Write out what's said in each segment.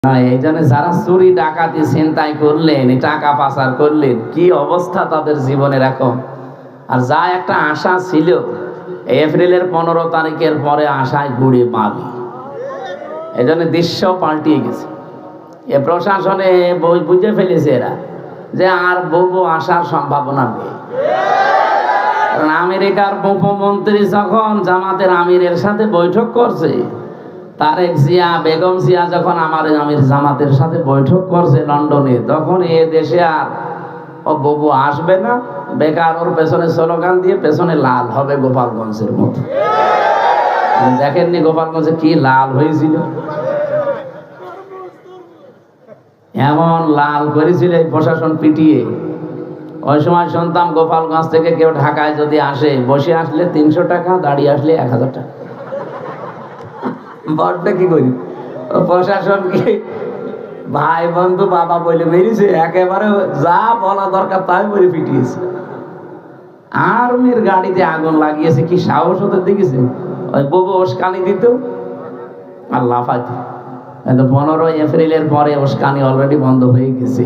এই জন্য যারা চুরি ডাকাতি ছিনতাই করলেন, টাকা পাচার করলেন, কি অবস্থা তাদের জীবনের এখন। আর যা একটা আশা ছিল এপ্রিলের 15 তারিখের পরে আশায় গুড়ে বালি। এই জন্য দৃশ্য পাল্টিয়ে গেছে। এ প্রশাসনে বুঝে ফেলেছে এরা যে আর বহু আসার সম্ভাবনা নেই। কারণ আমেরিকার উপমন্ত্রী যখন জামাতের আমিরের সাথে বৈঠক করছে, তারেক জিয়া, বেগম জিয়া যখন আমির জামাতের সাথে বৈঠক করছে লন্ডনে, তখন এ দেশে আর ও ববু আসবে না। বেকার ওর পেছনে স্লোগান দিয়ে পেছনে লাল হবে গোপালগঞ্জের মতো। দেখেননি গোপালগঞ্জে কি লাল হয়েছিল? এমন লাল করেছিল এই প্রশাসন পিটিয়ে। ওই সময় শুনতাম গোপালগঞ্জ থেকে কেউ ঢাকায় যদি আসে, বসে আসলে 300 টাকা, দাঁড়িয়ে আসলে 1000 টাকা। বড়টা কি করি, প্রশাসনকে ভাই বন্ধু বাবা বলে বেরিয়েছে, একেবারে যা বলা দরকার তাই বলে পিটিয়েছে। আর্মির গাড়িতে আগুন লাগিয়েছে, কি সাহস ওদের দেখেছে। ওই ববু উস্কানি দিত আর লাফাইত। 15 এপ্রিলের পরে উস্কানি অলরেডি বন্ধ হয়ে গেছে।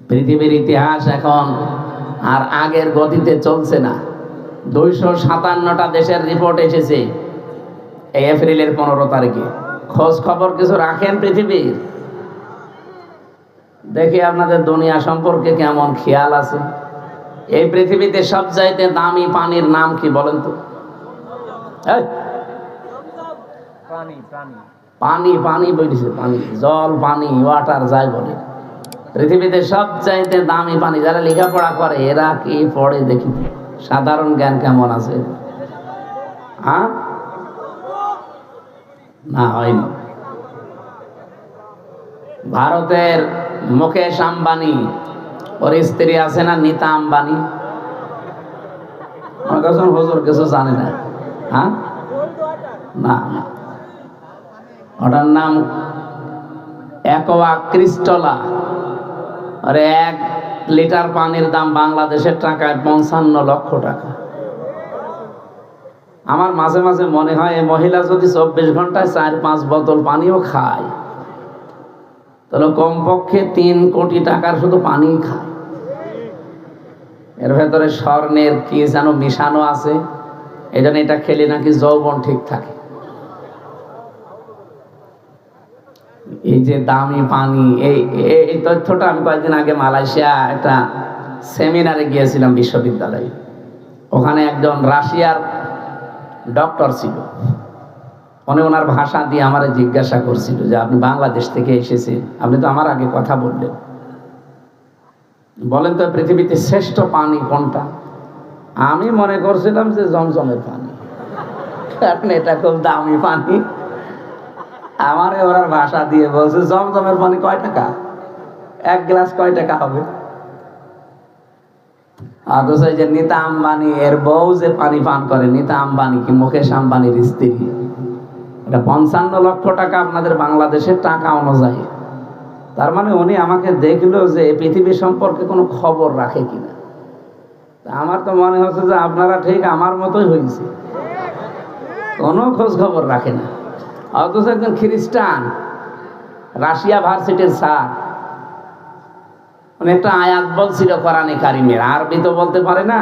পৃথিবীর ইতিহাস এখন আর আগের গতিতে চলছে না। 257টা দেশের রিপোর্ট এসেছে এই এপ্রিলের 15 তারিখে। খোঁজ খবর কিছু রাখেন পৃথিবীর? দেখি আপনাদের দুনিয়া সম্পর্কে কেমন খেয়াল আছে। এই পৃথিবীতে সবচাইতে দামি পানির নাম কি বলেন তো? পানি পানি বলেছে, পানি, জল, পানি, ওয়াটার যাই বলে। পৃথিবীতে সবচাইতে দামি পানি। যারা লেখাপড়া করে এরা কি পড়ে দেখি, সাধারণ জ্ঞান কেমন আছে? হ্যাঁ, না হয়নি। ভারতের মুকেশ আম্বানি, ওর স্ত্রী আছে না নীতা আম্বানি, হুজুর কিছু জানে না। হ্যাঁ, না, ওটার নাম অ্যাকোয়া ক্রিস্টলা। আর 1 লিটার পানির দাম বাংলাদেশের টাকায় 55 লক্ষ টাকা। আমার মাঝে মাঝে মনে হয় এই মহিলা যদি 24 ঘন্টায় 4-5 বোতল পানিও খায়, তাহলে কমপক্ষে 3 কোটি টাকার শুধু পানি খায়। এর ভেতরে স্বর্ণের কি যেন মিশানো আছে, এই জন্য এটা খেলে নাকি যৌবন ঠিক থাকে। এই যে দামি পানি, এই তথ্যটা আমি কয়েকদিন আগে মালয়েশিয়া একটা সেমিনারে গিয়েছিলাম বিশ্ববিদ্যালয়ে। ওখানে একজন রাশিয়ার ডক্টর ছিল। উনি ওনার ভাষা দিয়ে আমারে জিজ্ঞাসা করছিল যে আপনি বাংলাদেশ থেকে এসেছেন, আপনি তো আমার আগে কথা বললেন, বলেন তো পৃথিবীতে শ্রেষ্ঠ পানি কোনটা? আমি মনে করছিলাম যে জমজমের পানি, কারণ এটা খুব দামি পানি। আমারে ওনার ভাষা দিয়ে বলছে জমজমের পানি কয় টাকা, 1 গ্লাস কয় টাকা হবে? অথচ যে নীতা আম্বানি এর বউ যে পানি পান করে, নীতা আম্বানি কি মুকেশ আম্বানির স্ত্রী, এটা 55 লক্ষ টাকা আপনাদের বাংলাদেশের টাকা অনুযায়ী। তার মানে উনি আমাকে দেখলো যে পৃথিবী সম্পর্কে কোনো খবর রাখে কিনা। আমার তো মনে হচ্ছে যে আপনারা ঠিক আমার মতোই হয়েছে, কোনো খোঁজ খবর রাখে না। অথচ একজন খ্রিস্টান, রাশিয়া ভার্সিটির স্যার, একটা আয়াত বলছিল কোরআনে কারিমের, আরবি তো বলতে পারে না,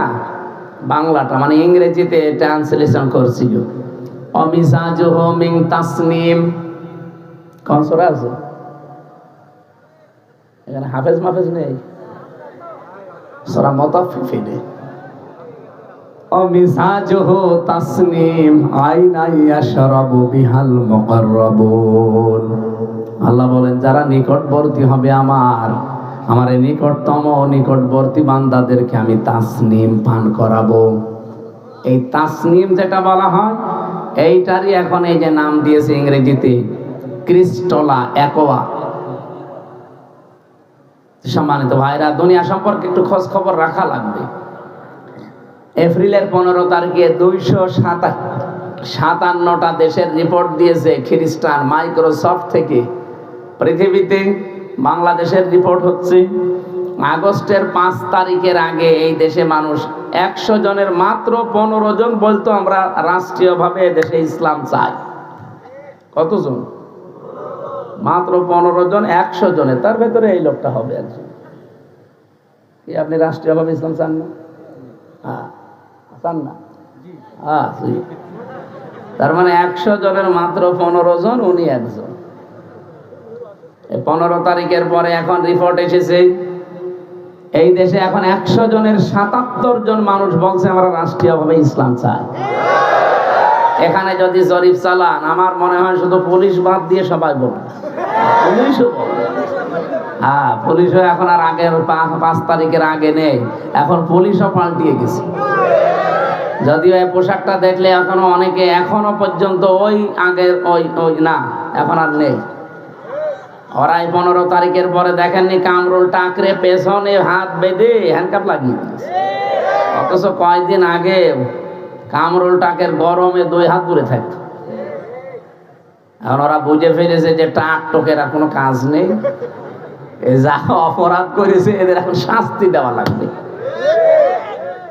বাংলাটা মানে ইংরেজিতে ট্রান্সলেশন করছিল। অমিজাজুহু মিন তাসনিম, কোন সূরা আছে এখানে? হাফেজ মাফেজ নেই, সূরা মুতাফফিফিনে। অমিজাজুহু তাসনিম আইনা ইয়াশরাবু বিহাল মুকাররাবুন। আল্লাহ বলেন যারা নিকটবর্তী হবে আমার এই নিকটতম নিকটবর্তী বান্দাদেরকে আমি তাসনিম পান করাবো। এই তাসনিম যেটা বলা হয়, এইটারই এখন এই যে নাম দিয়েছে ইংরেজিতে ক্রিস্টলা, অ্যাকোয়া। সম্মানিত ভাইরা, দুনিয়া সম্পর্কে একটু খোঁজ খবর রাখা লাগবে। এপ্রিলের 15 তারিখে 257টা দেশের রিপোর্ট দিয়েছে খ্রিস্টান মাইক্রোসফট থেকে। পৃথিবীতে বাংলাদেশের রিপোর্ট হচ্ছে আগস্টের 5 তারিখের আগে এই দেশে মানুষ 100 জনের মাত্র 15 জন বলতো আমরা রাষ্ট্রীয়ভাবে দেশে ইসলাম চাই। কতজন? মাত্র 15 জন 100 জনের, তার ভেতরে এই লোকটা হবে একজন। কি আপনি রাষ্ট্রীয়ভাবে ইসলাম চান না? হ্যাঁ, চান না? হ্যাঁ, তার মানে 100 জনের মাত্র 15 জন, উনি একজন। 15 তারিখের পরে এখন রিপোর্ট এসেছে এই দেশে এখন 100 জনের 77 জন মানুষ বলছে আমরা রাষ্ট্রীয়ভাবে ইসলাম চাই। এখানে যদি জরিপ চালান, আমার মনে হয় শুধু পুলিশ বাদ দিয়ে সবাই বলবে, পুলিশও বলবে। হ্যাঁ, পুলিশও এখন আর আগের 5 তারিখের আগে নেই, এখন পুলিশও পাল্টিয়ে গেছে। যদিও এই পোশাকটা দেখলে এখনো অনেকে এখনো পর্যন্ত ওই আগের ওই না, এখন আর নেই। ওরাই 15 তারিখের পরে দেখেননি কামরুল টাকরে পেছনে হাত বেঁধে হ্যান্ডকাপ লাগিয়ে দিয়েছে, অথচ কয়েকদিন আগে কামরুল টাকের গরমে 2 হাত দূরে থাকতো। এখন ওরা বুঝে ফেলেছে যে টাক টোকের আর কোনো কাজ নেই, যা অপরাধ করেছে এদের এখন শাস্তি দেওয়া লাগবে।